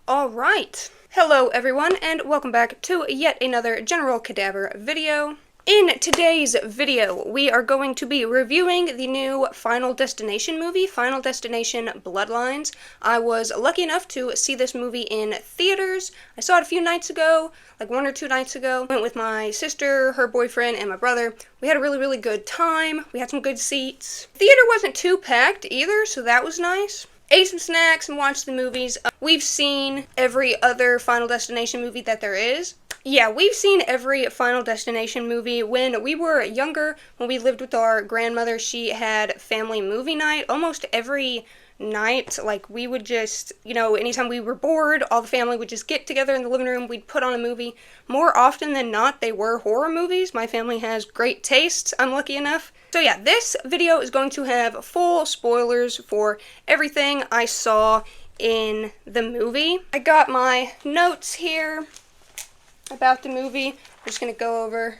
Alright. Hello everyone, and welcome back to yet another General Cadaver video. In today's video, we are going to be reviewing the new Final Destination movie, Final Destination Bloodlines. I was lucky enough to see this movie in theaters. I saw it a few nights ago, like 1 or 2 nights ago. Went with my sister, her boyfriend, and my brother. We had a really good time. We had some good seats. Theater wasn't too packed either, so that was nice. Ate some snacks and watched the movies. We've seen every other Final Destination movie that there is. Yeah, we've seen every Final Destination movie. When we were younger, when we lived with our grandmother, she had family movie night almost every night. Like, we would just, anytime we were bored, all the family would just get together in the living room. We'd put on a movie. More often than not, they were horror movies. My family has great taste, I'm lucky enough. So yeah, this video is going to have full spoilers for everything I saw in the movie. I got my notes here about the movie. I'm just going to go over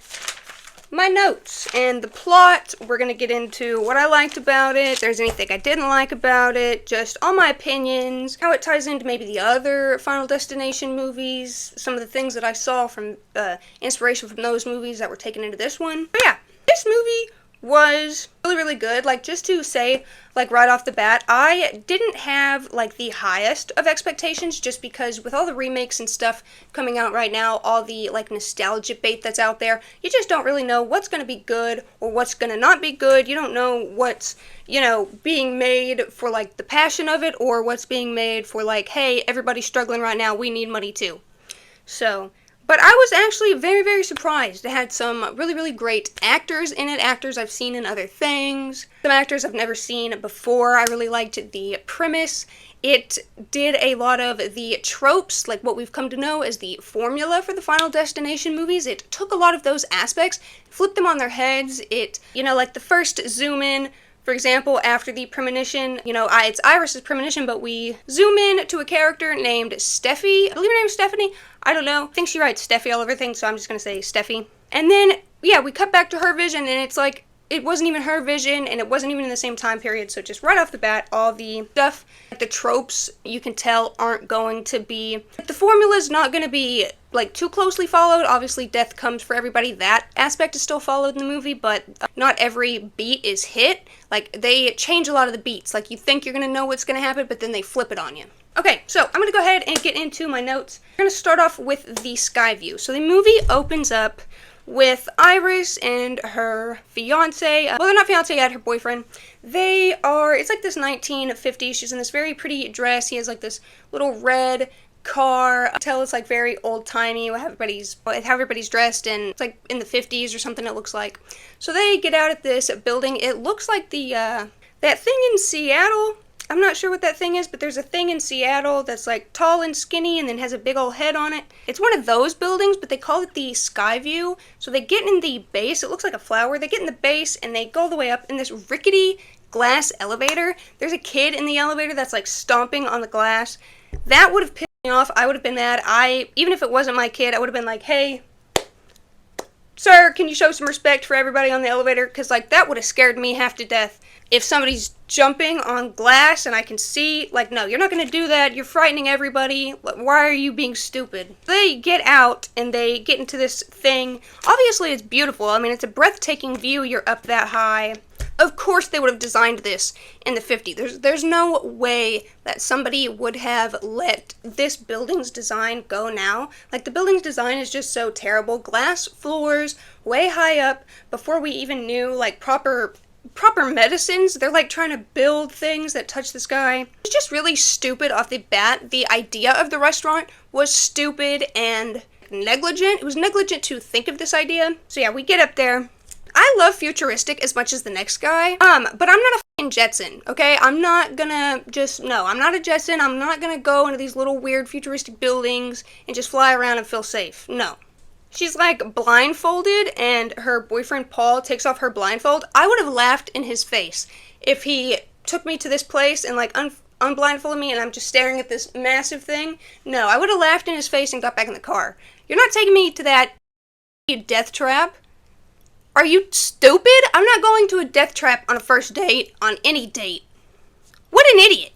my notes and the plot. We're going to get into what I liked about it, if there's anything I didn't like about it, just all my opinions, how it ties into maybe the other Final Destination movies, some of the things that I saw from inspiration from those movies that were taken into this one. But yeah, this movie was really good. Like, just to say, like, right off the bat, I didn't have, like, the highest of expectations, just because with all the remakes and stuff coming out right now, all the, like, nostalgia bait that's out there, you just don't really know what's gonna be good or what's gonna not be good. You don't know what's, being made for, like, the passion of it, or what's being made for, like, hey, everybody's struggling right now, we need money too. So, but I was actually very surprised. It had some really great actors in it, actors I've seen in other things, some actors I've never seen before. I really liked the premise. It did a lot of the tropes, like what we've come to know as the formula for the Final Destination movies. It took a lot of those aspects, flipped them on their heads. It, like the first zoom in, for example, after the premonition, it's Iris's premonition, but we zoom in to a character named Steffi. I believe her name is Stephanie. I don't know. I think she writes Steffi all over things, so I'm just going to say Steffi. And then, yeah, we cut back to her vision, and it's like, it wasn't even her vision, and it wasn't even in the same time period, so just right off the bat, all the stuff, like the tropes, you can tell aren't going to be, the formula's not going to be, like, too closely followed. Obviously, death comes for everybody. That aspect is still followed in the movie, but not every beat is hit. Like, they change a lot of the beats. Like, you think you're going to know what's going to happen, but then they flip it on you. Okay, so I'm going to go ahead and get into my notes. We're going to start off with the sky view. So the movie opens up with Iris and her fiance. Well, they're not fiance yet, her boyfriend. They are, it's like this 1950s. She's in this very pretty dress. He has like this little red car. I can tell it's like very old-timey, how everybody's dressed, and it's like in the 50s or something it looks like. So they get out at this building. It looks like the, that thing in Seattle. I'm not sure what that thing is, but there's a thing in Seattle that's like tall and skinny and then has a big old head on it. It's one of those buildings, but they call it the Sky View. So they get in the base, it looks like a flower, they get in the base and they go all the way up in this rickety glass elevator. There's a kid in the elevator that's like stomping on the glass. That would have pissed me off. I would have been mad. Even if it wasn't my kid, I would have been like, hey, sir, can you show some respect for everybody on the elevator? Because, like, that would have scared me half to death. If somebody's jumping on glass and I can see, like, no, you're not going to do that. You're frightening everybody. Why are you being stupid? They get out and they get into this thing. Obviously, it's beautiful. I mean, it's a breathtaking view. You're up that high. Of course they would have designed this in the 50s. There's no way that somebody would have let this building's design go now. Like, the building's design is just so terrible. Glass floors, way high up, before we even knew, like, proper medicines. They're, like, trying to build things that touch the sky. It's just really stupid off the bat. The idea of the restaurant was stupid and negligent. It was negligent to think of this idea. So yeah, we get up there. I love futuristic as much as the next guy, but I'm not a fucking Jetson, okay? I'm not a Jetson. I'm not gonna go into these little weird futuristic buildings and just fly around and feel safe. No. She's like blindfolded and her boyfriend Paul takes off her blindfold. I would have laughed in his face if he took me to this place and like unblindfolded me and I'm just staring at this massive thing. No, I would have laughed in his face and got back in the car. You're not taking me to that death trap. Are you stupid? I'm not going to a death trap on a first date, on any date. What an idiot.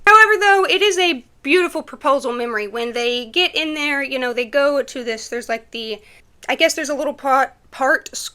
However, though, it is a beautiful proposal memory. When they get in there, you know, they go to this, there's like I guess there's a little part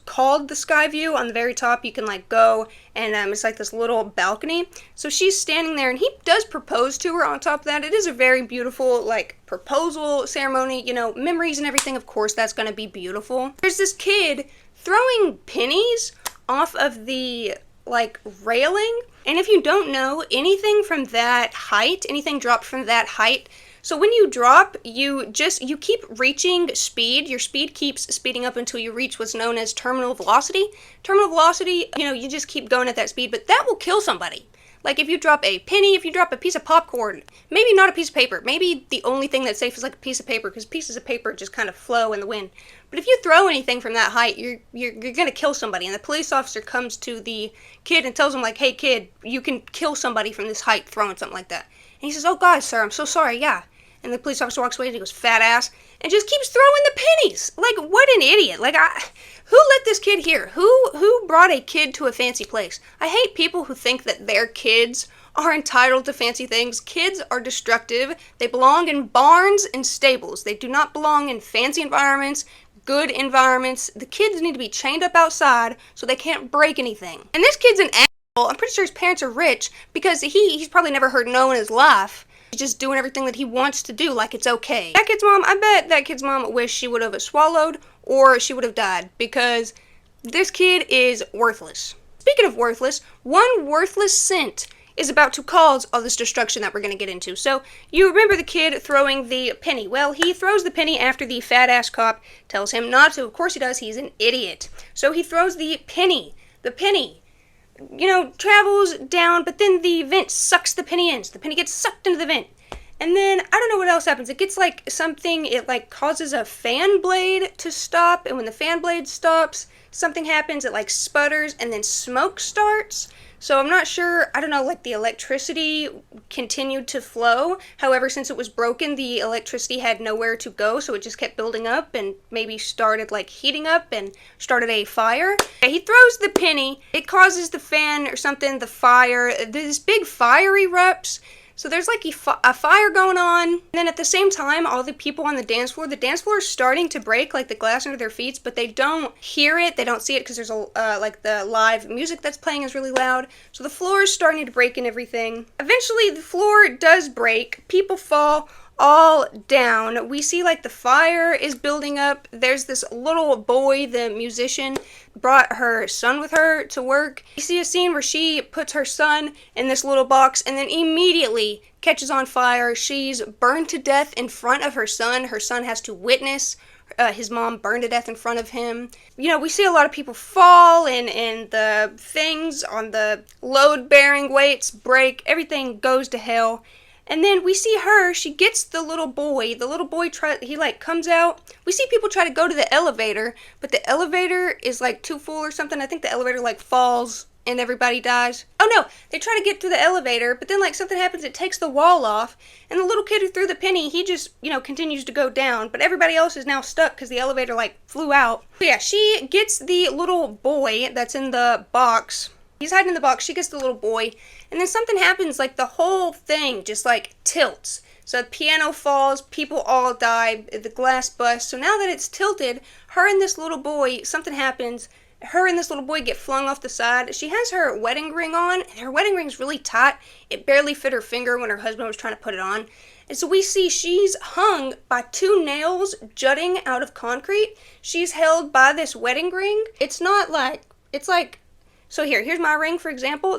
called the sky view on the very top. You can like go, and it's like this little balcony. So she's standing there, and he does propose to her on top of that. It is a very beautiful like proposal ceremony, you know, memories and everything. Of course, that's going to be beautiful. There's this kid throwing pennies off of the like railing, and if you don't know, anything from that height, anything dropped from that height, so when you drop, you keep reaching speed. Your speed keeps speeding up until you reach what's known as terminal velocity. Terminal velocity, you know, you just keep going at that speed, but that will kill somebody. Like if you drop a penny, if you drop a piece of popcorn, maybe not a piece of paper. Maybe the only thing that's safe is like a piece of paper, because pieces of paper just kind of flow in the wind. But if you throw anything from that height, you're going to kill somebody. And the police officer comes to the kid and tells him like, hey kid, you can kill somebody from this height throwing something like that. And he says, oh God, sir, I'm so sorry, yeah. And the police officer walks away and he goes, fat ass, and just keeps throwing the pennies. Like, what an idiot. Like, who let this kid here? Who brought a kid to a fancy place? I hate people who think that their kids are entitled to fancy things. Kids are destructive. They belong in barns and stables. They do not belong in fancy environments, good environments. The kids need to be chained up outside so they can't break anything. And this kid's an asshole. I'm pretty sure his parents are rich, because he's probably never heard no in his life. He's just doing everything that he wants to do like it's okay. That kid's mom, I bet that kid's mom wished she would have swallowed or she would have died, because this kid is worthless. Speaking of worthless, one worthless cent is about to cause all this destruction that we're going to get into. So, you remember the kid throwing the penny. Well, he throws the penny after the fat-ass cop tells him not to. Of course he does, he's an idiot. So he throws the penny. The penny, you know, travels down, but then the vent sucks the penny in. So the penny gets sucked into the vent. And then, I don't know what else happens. It gets like something, it like causes a fan blade to stop. And when the fan blade stops, something happens. It like sputters and then smoke starts. So I'm not sure, I don't know, like the electricity continued to flow. However, since it was broken, the electricity had nowhere to go, so it just kept building up and maybe started like heating up and started a fire. He throws the penny, it causes the fan or something, the fire, this big fire erupts. So there's like a fire going on, and then at the same time, all the people on the dance floor is starting to break, like the glass under their feet, but they don't hear it, they don't see it, because there's like the live music that's playing is really loud, so the floor is starting to break and everything. Eventually, the floor does break, people fall all down. We see like the fire is building up. There's this little boy, the musician, brought her son with her to work. You see a scene where she puts her son in this little box and then immediately catches on fire. She's burned to death in front of her son. Her son has to witness his mom burned to death in front of him. You know, we see a lot of people fall and the things on the load-bearing weights break. Everything goes to hell. And then we see her, she gets the little boy he like comes out. We see people try to go to the elevator, but the elevator is like too full or something. I think the elevator like falls and everybody dies. Oh no, they try to get to the elevator, but then like something happens, it takes the wall off, and the little kid who threw the penny, he just, you know, continues to go down, but everybody else is now stuck because the elevator like flew out. But yeah, she gets the little boy that's in the box. He's hiding in the box, she gets the little boy, and then something happens, like the whole thing just like tilts. So the piano falls, people all die, the glass busts. So now that it's tilted, her and this little boy, something happens, her and this little boy get flung off the side. She has her wedding ring on, and her wedding ring's really tight. It barely fit her finger when her husband was trying to put it on. And so we see she's hung by 2 nails jutting out of concrete. She's held by this wedding ring. It's not like, it's like, so here's my ring, for example.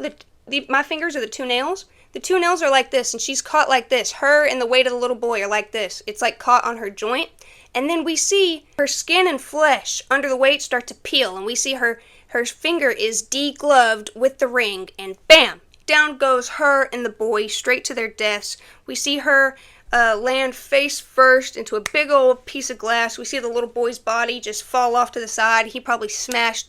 My fingers are the 2 nails. The 2 nails are like this, and she's caught like this. Her and the weight of the little boy are like this. It's like caught on her joint. And then we see her skin and flesh under the weight start to peel, and we see her finger is degloved with the ring, and bam! Down goes her and the boy straight to their deaths. We see her land face first into a big old piece of glass. We see the little boy's body just fall off to the side. He probably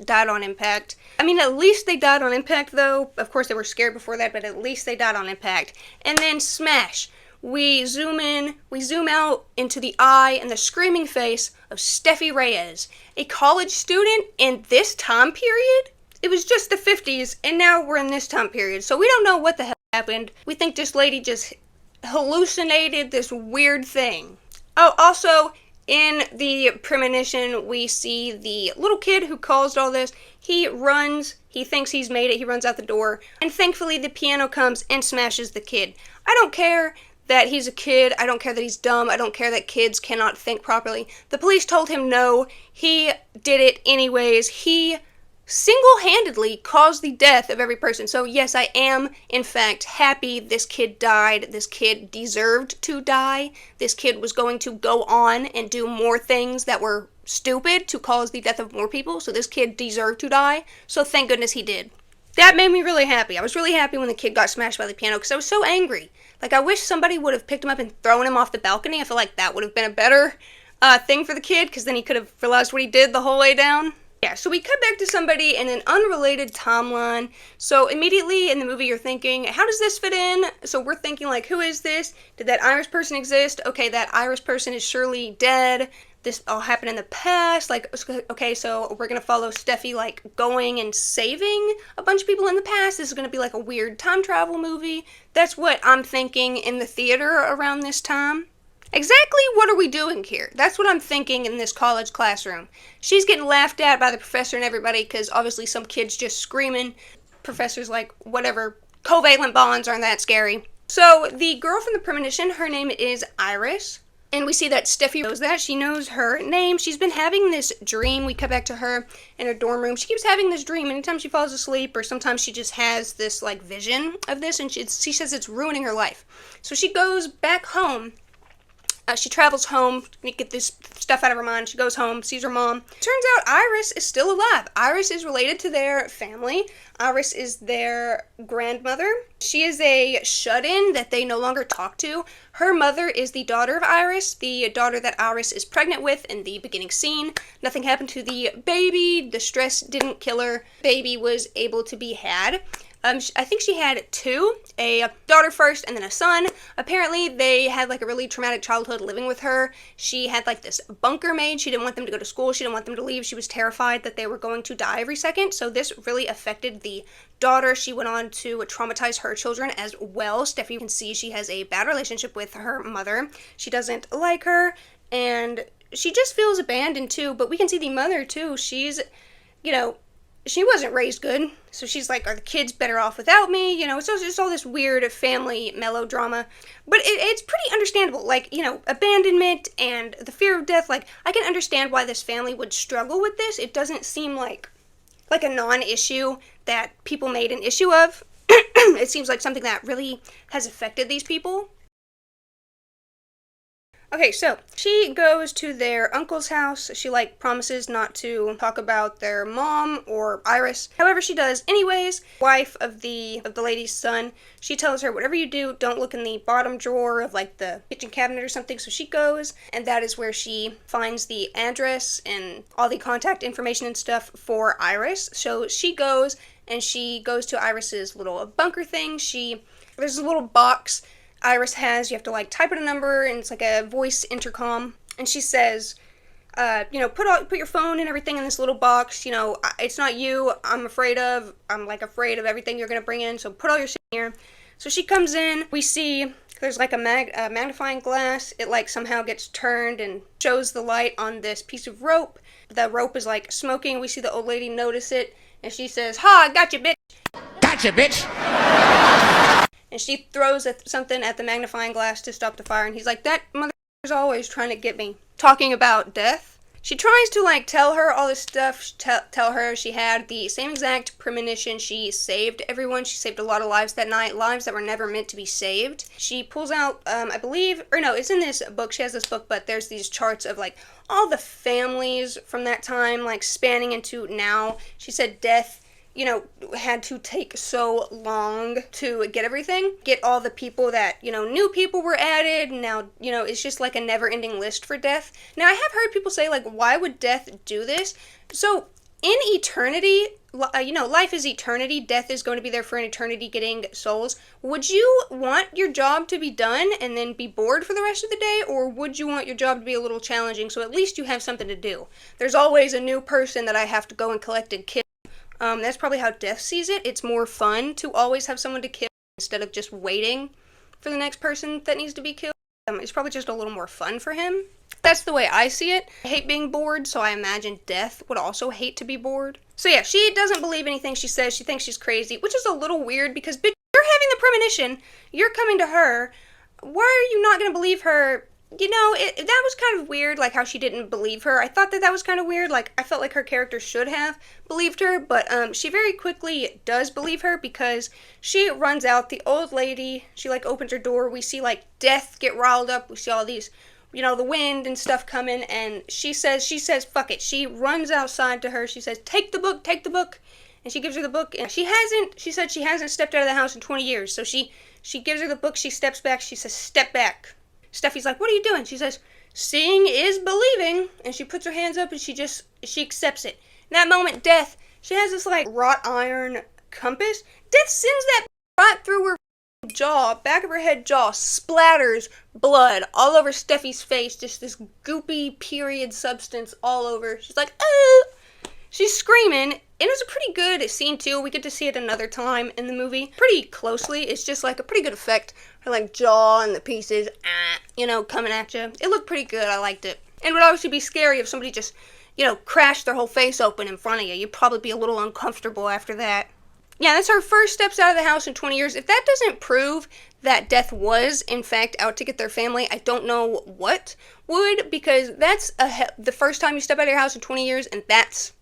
died on impact. I mean, at least they died on impact, though. Of course, they were scared before that, but at least they died on impact. And then smash. We zoom in, we zoom out into the eye and the screaming face of Steffi Reyes, a college student in this time period. It was just the 50s, and now we're in this time period, so we don't know what the hell happened. We think this lady just hallucinated this weird thing. Oh, also, in the premonition, we see the little kid who caused all this. He runs, he thinks he's made it, he runs out the door, and thankfully the piano comes and smashes the kid. I don't care that he's a kid, I don't care that he's dumb, I don't care that kids cannot think properly. The police told him no, he did it anyways. He single-handedly caused the death of every person. So yes, I am, in fact, happy this kid died. This kid deserved to die. This kid was going to go on and do more things that were stupid to cause the death of more people. So this kid deserved to die. So thank goodness he did. That made me really happy. I was really happy when the kid got smashed by the piano because I was so angry. Like, I wish somebody would have picked him up and thrown him off the balcony. I feel like that would have been a better thing for the kid, because then he could have realized what he did the whole way down. Yeah, so we cut back to somebody in an unrelated timeline. So immediately in the movie you're thinking, how does this fit in? So we're thinking, like, who is this? Did that Irish person exist? Okay, that Irish person is surely dead. This all happened in the past. Like, okay, so we're gonna follow Steffi, like, going and saving a bunch of people in the past. This is gonna be like a weird time travel movie. That's what I'm thinking in the theater around this time. Exactly what are we doing here? That's what I'm thinking in this college classroom. She's getting laughed at by the professor and everybody because obviously some kid's just screaming. Professor's like, whatever, covalent bonds aren't that scary. So the girl from the premonition, her name is Iris. And we see that Steffi knows that. She knows her name. She's been having this dream. We cut back to her in her dorm room. She keeps having this dream anytime she falls asleep, or sometimes she just has this, like, vision of this, and she says it's ruining her life. So she goes back home. She travels home to get this stuff out of her mind. She goes home, sees her mom. Turns out Iris is still alive. Iris is related to their family. Iris is their grandmother. She is a shut-in that they no longer talk to. Her mother is the daughter of Iris, the daughter that Iris is pregnant with in the beginning scene. Nothing happened to the baby. The stress didn't kill her. Baby was able to be had. I think she had two, a daughter first and then a son. Apparently they had like a really traumatic childhood living with her. She had like this bunker made. She didn't want them to go to school. She didn't want them to leave. She was terrified that they were going to die every second. So this really affected the daughter. She went on to traumatize her children as well. Steffi can see she has a bad relationship with her mother. She doesn't like her and she just feels abandoned too. But we can see the mother too. She's, you know, she wasn't raised good, so she's like, are the kids better off without me? You know, it's just all this weird family melodrama. But it's pretty understandable, like, you know, abandonment and the fear of death. Like, I can understand why this family would struggle with this. It doesn't seem like a non-issue that people made an issue of. It seems like something that really has affected these people. Okay, so she goes to their uncle's house. She, like, promises not to talk about their mom or Iris. However, she does anyways. Wife of the lady's son. She tells her, whatever you do, don't look in the bottom drawer of, like, the kitchen cabinet or something. So she goes, and that is where she finds the address and all the contact information and stuff for Iris. So she goes, and she goes to Iris's little bunker thing. There's a little box Iris has. You have to, like, type in a number, and it's like a voice intercom, and she says, you know, put your phone and everything in this little box. You know, it's not you I'm afraid of. I'm, like, afraid of everything you're gonna bring in, so put all your shit in here. So she comes in. We see there's, like, a magnifying glass. It, like, somehow gets turned and shows the light on this piece of rope. The rope is, like, smoking. We see the old lady notice it, and she says, ha, gotcha, bitch. Gotcha, bitch. And she throws something at the magnifying glass to stop the fire. And he's like, that motherfucker's always trying to get me. Talking about death. She tries to, like, tell her all this stuff. Tell her she had the same exact premonition. She saved everyone. She saved a lot of lives that night. Lives that were never meant to be saved. She pulls out, I believe, or no, it's in this book. She has this book, but there's these charts of, like, all the families from that time, like, spanning into now. She said death, you know, had to take so long to get everything. Get all the people that, you know, new people were added. Now, you know, it's just like a never-ending list for death. Now, I have heard people say, like, why would death do this? So, in eternity, you know, life is eternity. Death is going to be there for an eternity getting souls. Would you want your job to be done and then be bored for the rest of the day? Or would you want your job to be a little challenging so at least you have something to do? There's always a new person that I have to go and collect and kill. That's probably how death sees it. It's more fun to always have someone to kill instead of just waiting for the next person that needs to be killed. It's probably just a little more fun for him. That's the way I see it. I hate being bored, so I imagine Death would also hate to be bored. So yeah, she doesn't believe anything she says. She thinks she's crazy, which is a little weird because, bitch, you're having the premonition. You're coming to her. Why are you not going to believe her? You know, that was kind of weird, like how she didn't believe her. I thought that was kind of weird. Like, I felt like her character should have believed her, but she very quickly does believe her because she runs out. The old lady, she like opens her door. We see like Death get riled up. We see all these, you know, the wind and stuff coming, and she says, fuck it. She runs outside to her. She says, take the book. And she gives her the book, and she said she hasn't stepped out of the house in 20 years. So she gives her the book. She steps back. She says, step back. Steffi's like, what are you doing? She says, seeing is believing. And she puts her hands up and she accepts it. In that moment, Death, she has this like wrought iron compass. Death sends that right through her jaw, back of her head jaw, splatters blood all over Steffi's face. Just this goopy period substance all over. She's like, oh! She's screaming, and it's a pretty good scene too. We get to see it another time in the movie, pretty closely. It's just like a pretty good effect. Her like jaw and the pieces, you know, coming at you. It looked pretty good. I liked it. And it would obviously be scary if somebody just, you know, crashed their whole face open in front of you. You'd probably be a little uncomfortable after that. Yeah, that's her first steps out of the house in 20 years. If that doesn't prove that Death was, in fact, out to get their family, I don't know what would, because that's the first time you step out of your house in 20 years, and that's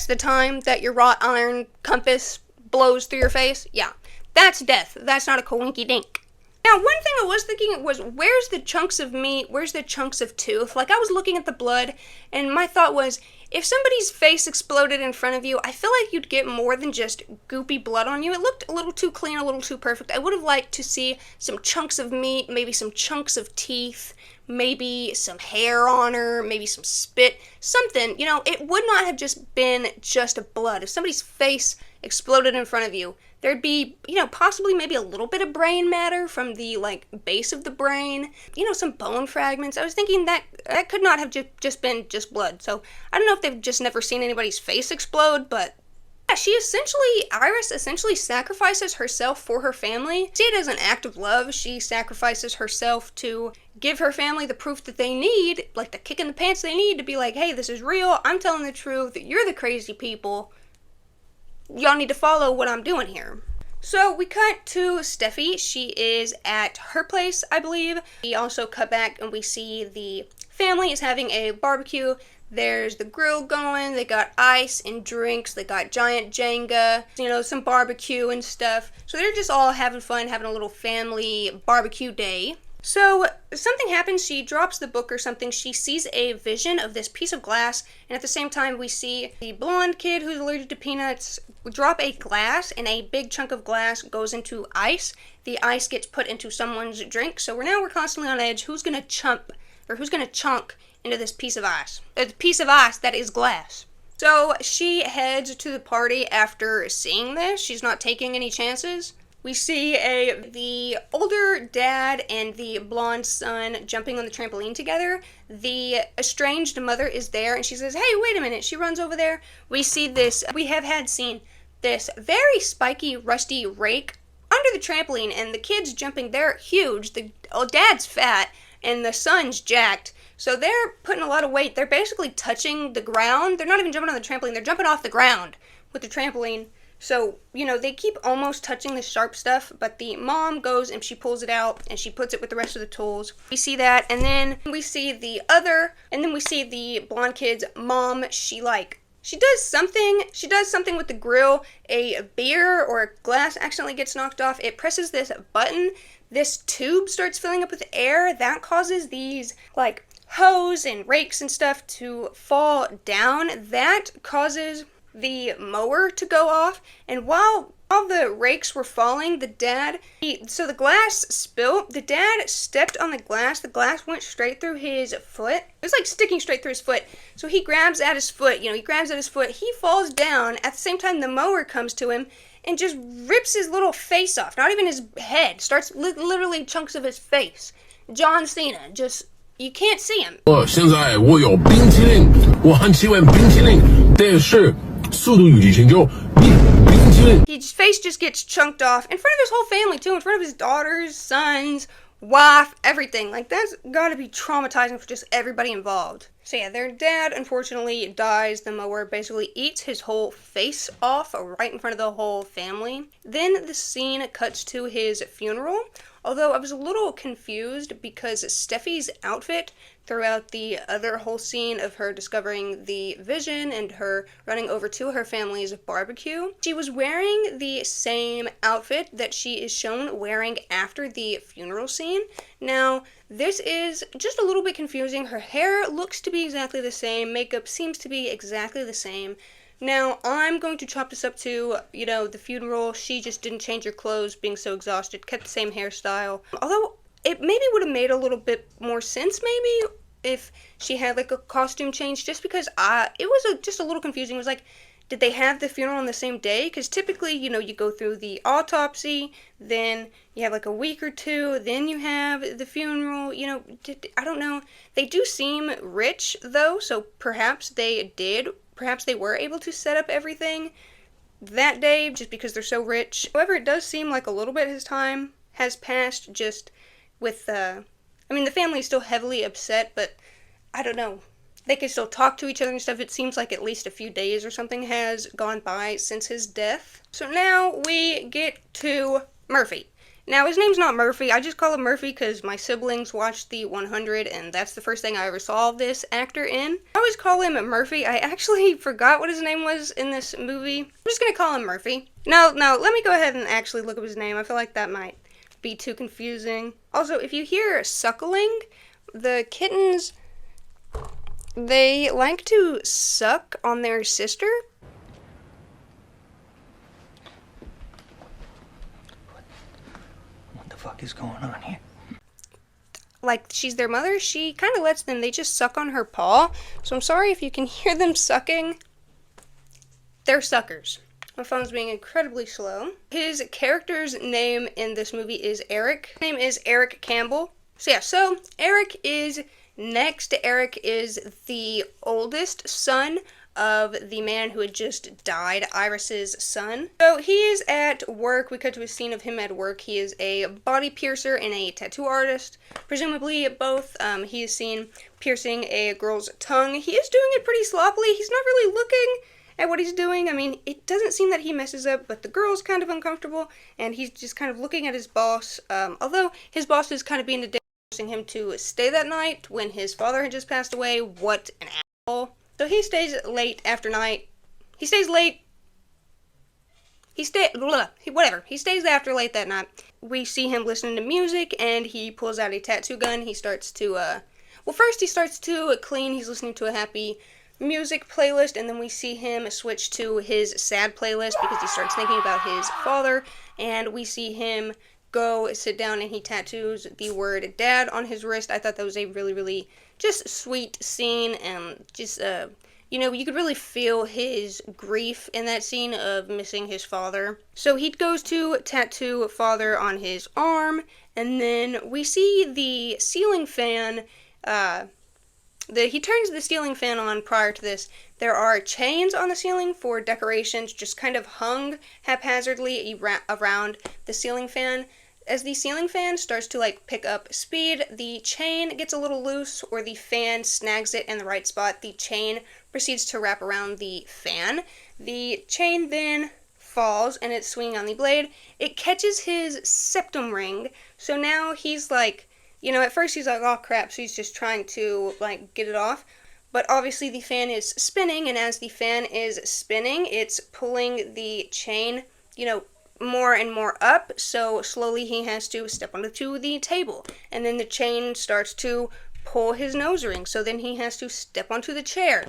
the time that your wrought iron compass blows through your face. Yeah, that's Death. That's not a coinky dink. Now, one thing I was thinking was, where's the chunks of meat? Where's the chunks of tooth? Like, I was looking at the blood, and my thought was, if somebody's face exploded in front of you, I feel like you'd get more than just goopy blood on you. It looked a little too clean, a little too perfect. I would have liked to see some chunks of meat, maybe some chunks of teeth, maybe some hair on her, maybe some spit, something. You know, it would not have just been just blood. If somebody's face exploded in front of you, there'd be, you know, possibly maybe a little bit of brain matter from the, like, base of the brain, you know, some bone fragments. I was thinking that could not have just been just blood. So I don't know if they've just never seen anybody's face explode, but yeah, Iris essentially sacrifices herself for her family. See it as an act of love. She sacrifices herself to give her family the proof that they need, like the kick in the pants they need to be like, hey, this is real. I'm telling the truth. You're the crazy people. Y'all need to follow what I'm doing here. So we cut to Steffi. She is at her place, I believe. We also cut back and we see the family is having a barbecue. There's the grill going. They got ice and drinks. They got giant Jenga, you know, some barbecue and stuff. So they're just all having fun, having a little family barbecue day. So something happens. She drops the book or something. She sees a vision of this piece of glass, and at the same time we see the blonde kid who's allergic to peanuts drop a glass, and a big chunk of glass goes into ice. The ice gets put into someone's drink, so we're constantly on edge. Who's gonna chunk into this piece of ice? A piece of ice that is glass. So she heads to the party after seeing this. She's not taking any chances. We see the older dad and the blonde son jumping on the trampoline together. The estranged mother is there, and she says, hey, wait a minute. She runs over there. We see this, we have seen this very spiky, rusty rake under the trampoline, and the kids jumping, they're huge. The dad's fat, and the son's jacked. So they're putting a lot of weight. They're basically touching the ground. They're not even jumping on the trampoline. They're jumping off the ground with the trampoline. So, you know, they keep almost touching the sharp stuff, but the mom goes and she pulls it out and she puts it with the rest of the tools. We see that, and then we see the blonde kid's mom. She does something with the grill. A beer or a glass accidentally gets knocked off. It presses this button. This tube starts filling up with air. That causes these, like, hose and rakes and stuff to fall down. That causes the mower to go off, and while the rakes were falling, the glass spilled. The dad stepped on the glass went straight through his foot. It was like sticking straight through his foot. So he grabs at his foot, he falls down. At the same time, the mower comes to him and just rips his little face off. Not even his head, starts literally chunks of his face. John Cena, you can't see him. 现在我有冰淇淋，我很喜欢冰淇淋，但是速度与激情就比冰淇 suffersilly. His face just gets chunked off in front of his whole family too, in front of his daughters, sons, wife, everything. Like, that's gotta be traumatizing for just everybody involved. So yeah, their dad unfortunately dies. The mower basically eats his whole face off right in front of the whole family. Then the scene cuts to his funeral, although I was a little confused because Steffi's outfit throughout the other whole scene of her discovering the vision and her running over to her family's barbecue, she was wearing the same outfit that she is shown wearing after the funeral scene. Now, this is just a little bit confusing. Her hair looks to be exactly the same, makeup seems to be exactly the same. Now, I'm going to chop this up to, the funeral. She just didn't change her clothes, being so exhausted, kept the same hairstyle. Although, it maybe would have made a little bit more sense, maybe, if she had, like, a costume change, just because it was just a little confusing. It was like, did they have the funeral on the same day? Because typically, you go through the autopsy, then you have, like, a week or two, then you have the funeral, I don't know. They do seem rich, though, so perhaps they were able to set up everything that day just because they're so rich. However, it does seem like a little bit of time has passed just with, the family is still heavily upset, but I don't know. They can still talk to each other and stuff. It seems like at least a few days or something has gone by since his death. So now we get to Murphy. Now, his name's not Murphy. I just call him Murphy because my siblings watched the 100, and that's the first thing I ever saw this actor in. I always call him Murphy. I actually forgot what his name was in this movie. I'm just gonna call him Murphy. No, let me go ahead and actually look up his name. I feel like that might be too confusing. Also, if you hear suckling, the kittens, they like to suck on their sister. What the fuck is going on here? Like, she's their mother, she kind of lets them, they just suck on her paw. So I'm sorry if you can hear them sucking. They're suckers. My phone's being incredibly slow. His character's name in this movie is Eric. His name is Eric Campbell. So Eric is next. Eric is the oldest son of the man who had just died, Iris's son. So he is at work. We cut to a scene of him at work. He is a body piercer and a tattoo artist. Presumably both. He is seen piercing a girl's tongue. He is doing it pretty sloppily. He's not really looking at what he's doing. I mean, it doesn't seem that he messes up, but the girl's kind of uncomfortable, and he's just kind of looking at his boss, although his boss is kind of being a dick, forcing him to stay that night when his father had just passed away. What an asshole. So he stays late after night. He stays late. He stays after late that night. We see him listening to music, and he pulls out a tattoo gun. He starts to, first he starts to clean. He's listening to a happy music playlist, and then we see him switch to his sad playlist because he starts thinking about his father, and we see him go sit down and he tattoos the word dad on his wrist. I thought that was a really, really just sweet scene, and just, you could really feel his grief in that scene of missing his father. So he goes to tattoo father on his arm, and then we see the ceiling fan, he turns the ceiling fan on prior to this. There are chains on the ceiling for decorations just kind of hung haphazardly around the ceiling fan. As the ceiling fan starts to pick up speed, the chain gets a little loose, or the fan snags it in the right spot. The chain proceeds to wrap around the fan. The chain then falls and it's swinging on the blade. It catches his septum ring, so now he's at first he's like, oh crap, so he's just trying to, get it off. But obviously the fan is spinning, and as the fan is spinning, it's pulling the chain, more and more up, so slowly he has to step onto the table. And then the chain starts to pull his nose ring, so then he has to step onto the chair.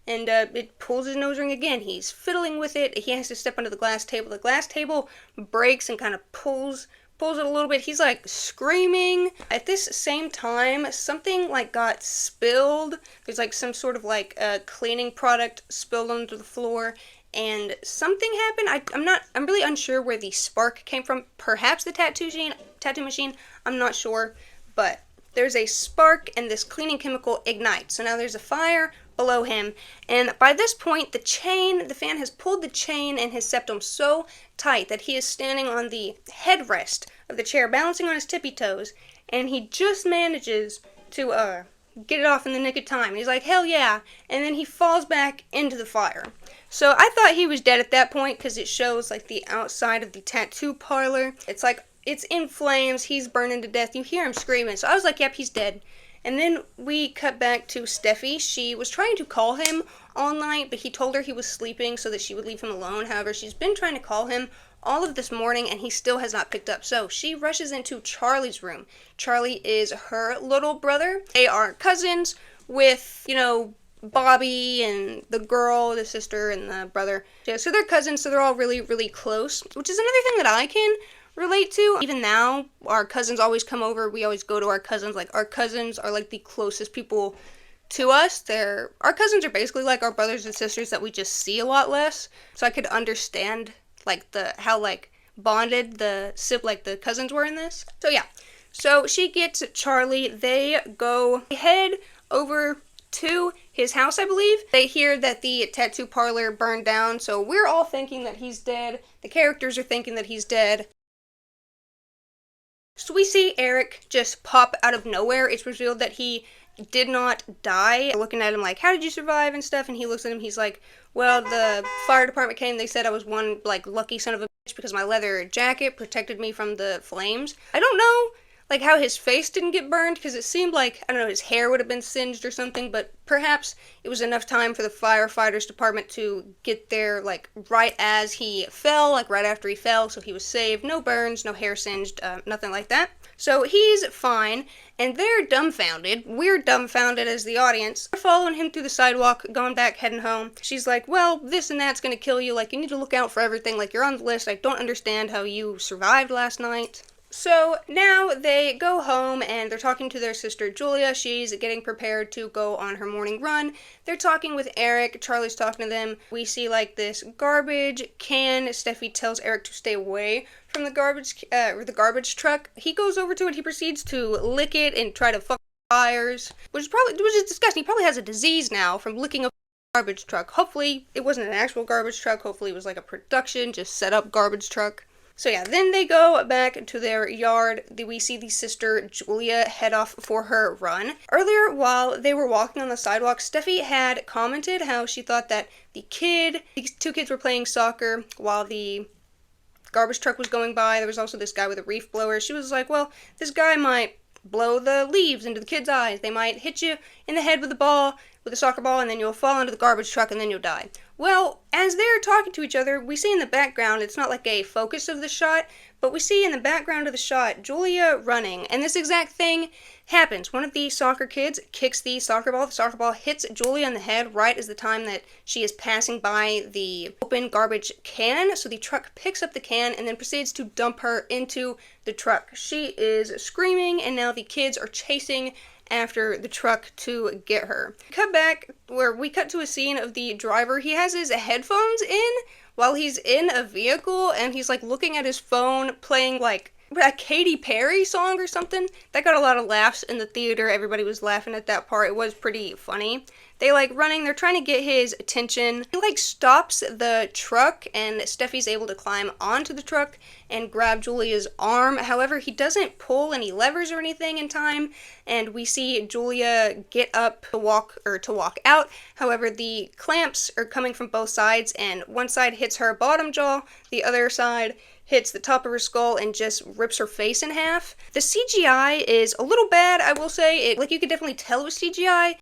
And it pulls his nose ring again. He's fiddling with it. He has to step onto the glass table. The glass table breaks and kind of pulls it a little bit. He's screaming. At this same time, something got spilled. There's some sort of cleaning product spilled onto the floor, and something happened. I'm really unsure where the spark came from. Perhaps the tattoo machine. I'm not sure, but there's a spark and this cleaning chemical ignites. So now there's a fire. below him. And by this point, the fan has pulled the chain in his septum so tight that he is standing on the headrest of the chair, balancing on his tippy toes, and he just manages to get it off in the nick of time. And he's like, hell yeah, and then he falls back into the fire. So I thought he was dead at that point because it shows like the outside of the tattoo parlor. It's like, it's in flames, he's burning to death, you hear him screaming. So I was like, yep, he's dead. And then we cut back to Steffi. She was trying to call him all night, but he told her he was sleeping so that she would leave him alone. However, she's been trying to call him all of this morning, and he still has not picked up. So she rushes into Charlie's room. Charlie is her little brother. They are cousins with, you know, Bobby and the girl, the sister, and the brother. Yeah, so they're cousins, so they're all really, really close, which is another thing that I can relate to. Even now, our cousins always come over. We always go to our cousins. Like, our cousins are like the closest people to us. Our cousins are basically like our brothers and sisters that we just see a lot less. So I could understand like how like bonded the cousins were in this. So yeah. So she gets Charlie. They head over to his house, I believe. They hear that the tattoo parlor burned down, so we're all thinking that he's dead. The characters are thinking that he's dead. So we see Eric just pop out of nowhere. It's revealed that he did not die. Looking at him like, how did you survive and stuff? And he looks at him, he's like, well, the fire department came, they said I was one, like, lucky son of a bitch because my leather jacket protected me from the flames. I don't know, like, how his face didn't get burned, because it seemed like, I don't know, his hair would have been singed or something, but perhaps it was enough time for the firefighters department to get there, like, right as he fell, like, right after he fell, so he was saved. No burns, no hair singed, nothing like that. So he's fine, and they're dumbfounded. We're dumbfounded as the audience. They're following him through the sidewalk, going back, heading home. She's like, well, this and that's gonna kill you, like, you need to look out for everything, like, you're on the list, I don't understand how you survived last night. So now they go home and they're talking to their sister Julia. She's getting prepared to go on her morning run. They're talking with Eric. Charlie's talking to them. We see like this garbage can. Steffi tells Eric to stay away from the garbage truck. He goes over to it. He proceeds to lick it and try to fuck fires, which is disgusting. He probably has a disease now from licking a garbage truck. Hopefully it wasn't an actual garbage truck. Hopefully it was like a production, just set up garbage truck. So yeah, then they go back to their yard. We see the sister Julia head off for her run. Earlier, while they were walking on the sidewalk, Steffi had commented how she thought that these two kids were playing soccer while the garbage truck was going by. There was also this guy with a reef blower. She was like, well, this guy might blow the leaves into the kids' eyes. They might hit you in the head with a soccer ball, and then you'll fall into the garbage truck and then you'll die. Well, as they're talking to each other, we see in the background, it's not like a focus of the shot, but we see in the background of the shot Julia running, and this exact thing happens. One of the soccer kids kicks the soccer ball hits Julia in the head right as the time that she is passing by the open garbage can, so the truck picks up the can and then proceeds to dump her into the truck. She is screaming, and now the kids are chasing after the truck to get her. Cut back where we cut to a scene of the driver. He has his headphones in while he's in a vehicle, and he's like looking at his phone playing like a Katy Perry song or something. That got a lot of laughs in the theater. Everybody was laughing at that part. It was pretty funny. They like running, they're trying to get his attention. He like stops the truck, and Steffi's able to climb onto the truck and grab Julia's arm. However, he doesn't pull any levers or anything in time, and we see Julia get up to walk out. However, the clamps are coming from both sides, and one side hits her bottom jaw, the other side hits the top of her skull and just rips her face in half. The CGI is a little bad, I will say. Like, you could definitely tell it was CGI.